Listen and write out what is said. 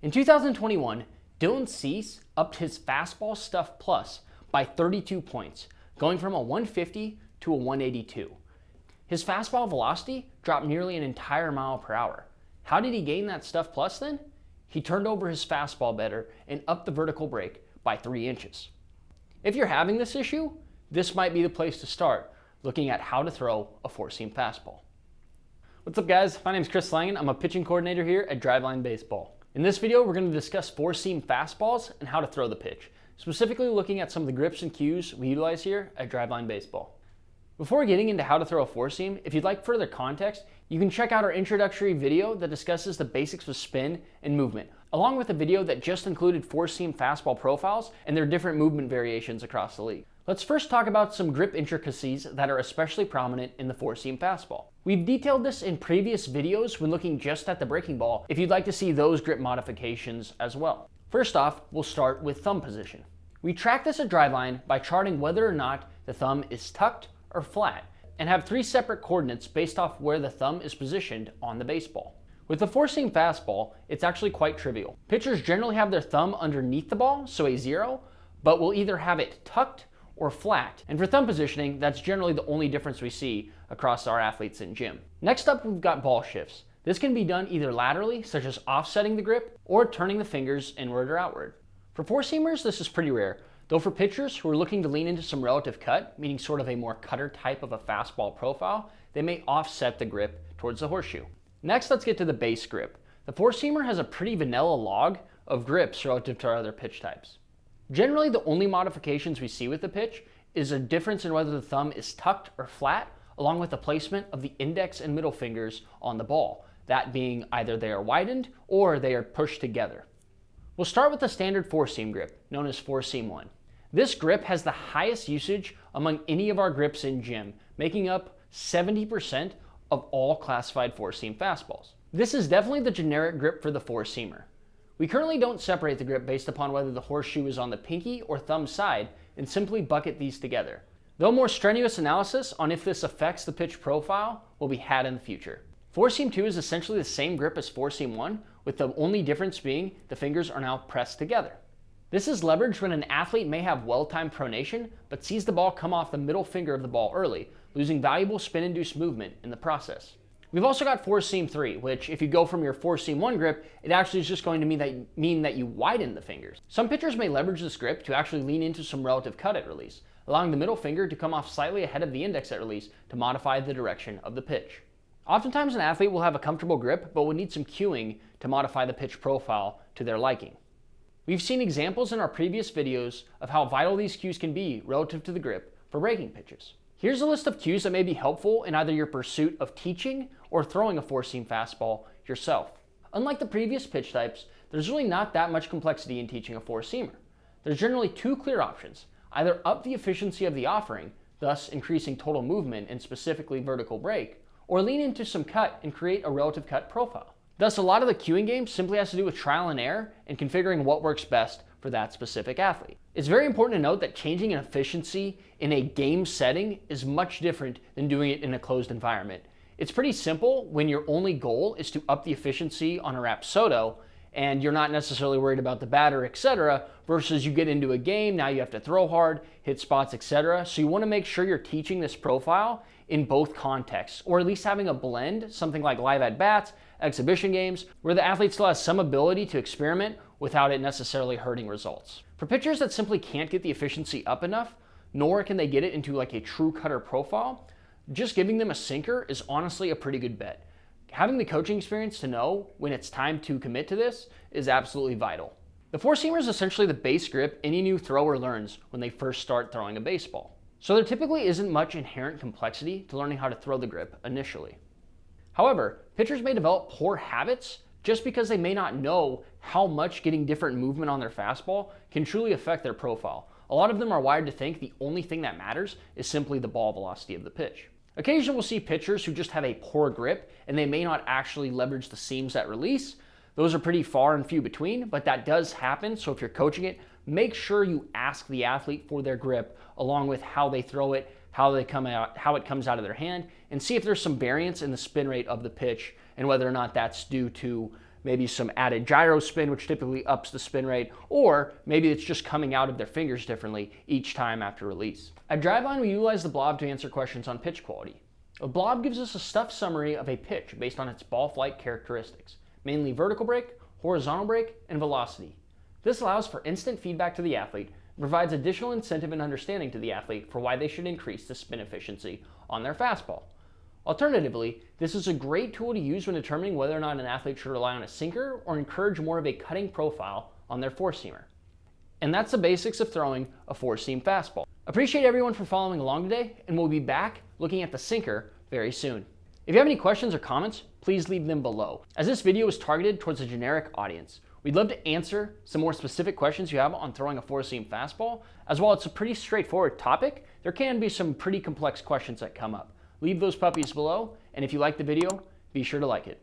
In 2021, Dylan Cease upped his Fastball Stuff Plus by 32 points, going from a 150 to a 182. His fastball velocity dropped nearly an entire mile per hour. How did he gain that Stuff Plus then? He turned over his fastball better and upped the vertical break by 3 inches. If you're having this issue, this might be the place to start looking at how to throw a four-seam fastball. What's up guys, my name is Chris Langin. I'm a pitching coordinator here at Driveline Baseball. In this video, we're going to discuss four-seam fastballs and how to throw the pitch, specifically looking at some of the grips and cues we utilize here at Driveline Baseball. Before getting into how to throw a four-seam, if you'd like further context, you can check out our introductory video that discusses the basics of spin and movement, along with a video that just included four-seam fastball profiles and their different movement variations across the league. Let's first talk about some grip intricacies that are especially prominent in the four-seam fastball. We've detailed this in previous videos when looking just at the breaking ball, if you'd like to see those grip modifications as well. First off, we'll start with thumb position. We track this at Driveline by charting whether or not the thumb is tucked or flat, and have 3 separate coordinates based off where the thumb is positioned on the baseball. With the four-seam fastball, it's actually quite trivial. Pitchers generally have their thumb underneath the ball, so a 0, but will either have it tucked or flat. And for thumb positioning, that's generally the only difference we see across our athletes in gym. Next up, we've got ball shifts. This can be done either laterally, such as offsetting the grip, or turning the fingers inward or outward. For four-seamers, this is pretty rare, though for pitchers who are looking to lean into some relative cut, meaning sort of a more cutter type of a fastball profile, they may offset the grip towards the horseshoe. Next, let's get to the base grip. The four-seamer has a pretty vanilla log of grips relative to our other pitch types. Generally, the only modifications we see with the pitch is a difference in whether the thumb is tucked or flat, along with the placement of the index and middle fingers on the ball, that being either they are widened or they are pushed together. We'll start with the standard four-seam grip, known as four-seam 1. This grip has the highest usage among any of our grips in gym, making up 70% of all classified four-seam fastballs. This is definitely the generic grip for the four-seamer. We currently don't separate the grip based upon whether the horseshoe is on the pinky or thumb side and simply bucket these together, though more strenuous analysis on if this affects the pitch profile will be had in the future. Four-seam 2 is essentially the same grip as four-seam 1, with the only difference being the fingers are now pressed together. This is leveraged when an athlete may have well-timed pronation, but sees the ball come off the middle finger of the ball early, losing valuable spin-induced movement in the process. We've also got four-seam 3, which if you go from your four-seam 1 grip, it actually is just going to mean that you widen the fingers. Some pitchers may leverage this grip to actually lean into some relative cut at release, allowing the middle finger to come off slightly ahead of the index at release to modify the direction of the pitch. Oftentimes an athlete will have a comfortable grip, but will need some cueing to modify the pitch profile to their liking. We've seen examples in our previous videos of how vital these cues can be relative to the grip for breaking pitches. Here's a list of cues that may be helpful in either your pursuit of teaching or throwing a four-seam fastball yourself. Unlike the previous pitch types, there's really not that much complexity in teaching a four-seamer. There's generally 2 clear options: either up the efficiency of the offering, thus increasing total movement and specifically vertical break, or lean into some cut and create a relative cut profile. Thus, a lot of the cueing game simply has to do with trial and error and configuring what works best for that specific athlete. It's very important to note that changing an efficiency in a game setting is much different than doing it in a closed environment. It's pretty simple when your only goal is to up the efficiency on a Rapsodo and you're not necessarily worried about the batter, etc., versus you get into a game, now you have to throw hard, hit spots, etc. So you want to make sure you're teaching this profile in both contexts, or at least having a blend, something like live at-bats, exhibition games, where the athlete still has some ability to experiment without it necessarily hurting results. For pitchers that simply can't get the efficiency up enough, nor can they get it into like a true cutter profile, just giving them a sinker is honestly a pretty good bet. Having the coaching experience to know when it's time to commit to this is absolutely vital. The four-seamer is essentially the base grip any new thrower learns when they first start throwing a baseball. So there typically isn't much inherent complexity to learning how to throw the grip initially. However, pitchers may develop poor habits just because they may not know how much getting different movement on their fastball can truly affect their profile. A lot of them are wired to think the only thing that matters is simply the ball velocity of the pitch. Occasionally we'll see pitchers who just have a poor grip and they may not actually leverage the seams at release. Those are pretty far and few between, but that does happen. So if you're coaching it, make sure you ask the athlete for their grip along with how they throw it, how it comes out of their hand, and see if there's some variance in the spin rate of the pitch and whether or not that's due to maybe some added gyro spin, which typically ups the spin rate, or maybe it's just coming out of their fingers differently each time after release. At Driveline, we utilize the Blob to answer questions on pitch quality. A Blob gives us a stuffed summary of a pitch based on its ball flight characteristics, mainly vertical break, horizontal break, and velocity. This allows for instant feedback to the athlete and provides additional incentive and understanding to the athlete for why they should increase the spin efficiency on their fastball. Alternatively, this is a great tool to use when determining whether or not an athlete should rely on a sinker or encourage more of a cutting profile on their four-seamer. And that's the basics of throwing a four-seam fastball. Appreciate everyone for following along today, and we'll be back looking at the sinker very soon. If you have any questions or comments, please leave them below. As this video is targeted towards a generic audience, we'd love to answer some more specific questions you have on throwing a four-seam fastball. As well, it's a pretty straightforward topic. There can be some pretty complex questions that come up. Leave those puppies below, and if you like the video, be sure to like it.